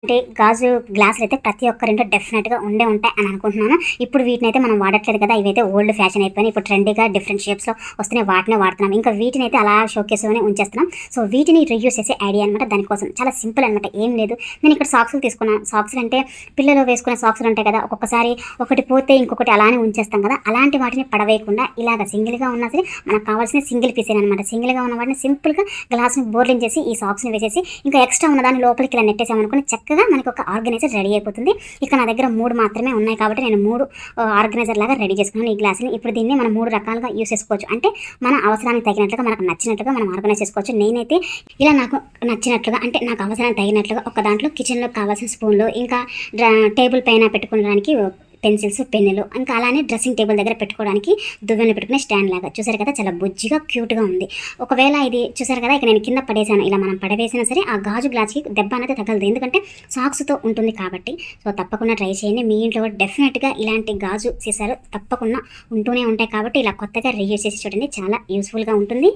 అంటే గాజు గ్లాసులు అయితే ప్రతి ఒక్కరింట్లో డెఫినెట్‌గా ఉండే ఉంటాయి అని అనుకుంటున్నాను. ఇప్పుడు వీటినైతే మనం వాడట్లేదు కదా! ఇవైతే ఓల్డ్ ఫ్యాషన్ అయిపోయినాయి. ఇప్పుడు ట్రెండీగా డిఫరెంట్ షేప్స్‌లో వస్తున్నాయి. వాటినే వాడుతున్నాం. ఇంకా వీటినైతే అలా షోకేస్‌లోనే ఉంచేస్తున్నాం. సో, వీటిని రీయూజ్ చేసే ఐడియా అనమాట దానికోసం. చాలా సింపుల్ అనమాట. ఏం లేదు. నేను ఇక్కడ సాక్సులు తీసుకున్నాను. సాక్సులు అంటే పిల్లలు వేసుకునే సాక్సులు ఉంటాయి కదా! ఒక్కొక్కసారి ఒకటి పోతే ఇంకొకటి అలానే ఉంచేస్తాం కదా! అలాంటి వాటిని పడవేయకుండా ఇలాగ సింగిల్‌గా ఉన్నా సరే మనకు కావాల్సిన సింగిల్ పీసేననమాట. సింగిల్‌గా ఉన్న వాటిని సింపుల్‌గా గ్లాస్‌ని బోర్లించేసి ఈ సాక్స్‌ని వేసేసి ఇంకా ఎక్స్‌ట్రా ఉన్న దాన్ని లోపలికి ఇలా నెట్టేసామనుకోండి చక్కగా మనకి ఒక ఆర్గనైజర్ రెడీ అయిపోతుంది. ఇక నా దగ్గర 3 మాత్రమే ఉన్నాయి కాబట్టి నేను 3 ఆర్గనైజర్ లాగా రెడీ చేసుకున్నాను ఈ గ్లాస్‌ని. ఇప్పుడు దీన్ని మనం 3 రకాలుగా యూజ్ చేసుకోవచ్చు. అంటే మన అవసరానికి తగినట్లుగా, మనకు నచ్చినట్లుగా మనం ఆర్గనైజ్ చేసుకోవచ్చు. నేనైతే ఇలా నాకు నచ్చినట్లుగా అంటే నాకు అవసరానికి తగినట్లుగా ఒక దాంట్లో కిచెన్‌లోకి కావాల్సిన స్పూన్‌లు, ఇంకా టేబుల్ పైన పెట్టుకోవడానికి పెన్సిల్స్, పెన్నులు, ఇంకా అలానే డ్రెస్సింగ్ టేబుల్ దగ్గర పెట్టుకోవడానికి దువ్వెనలు పెట్టుకునే స్టాండ్ లాగా. చూసారు కదా! చాలా బుజ్జిగా, క్యూట్‌గా ఉంది. ఒకవేళ ఇది చూసారు కదా! ఇక నేను కింద పడేసాను. ఇలా మనం పడవేసినా సరే ఆ గాజు గ్లాస్‌కి దెబ్బ అనేది తగలదు. ఎందుకంటే సాక్స్‌తో ఉంటుంది కాబట్టి. సో, తప్పకుండా ట్రై చేయండి. మీ ఇంట్లో కూడా డెఫినెట్‌గా ఇలాంటి గాజు సీసాలు తప్పకుండా ఉంటూనే ఉంటాయి కాబట్టి ఇలా కొత్తగా రీయూజ్ చేసి చూడండి. చాలా యూజ్‌ఫుల్‌గా ఉంటుంది.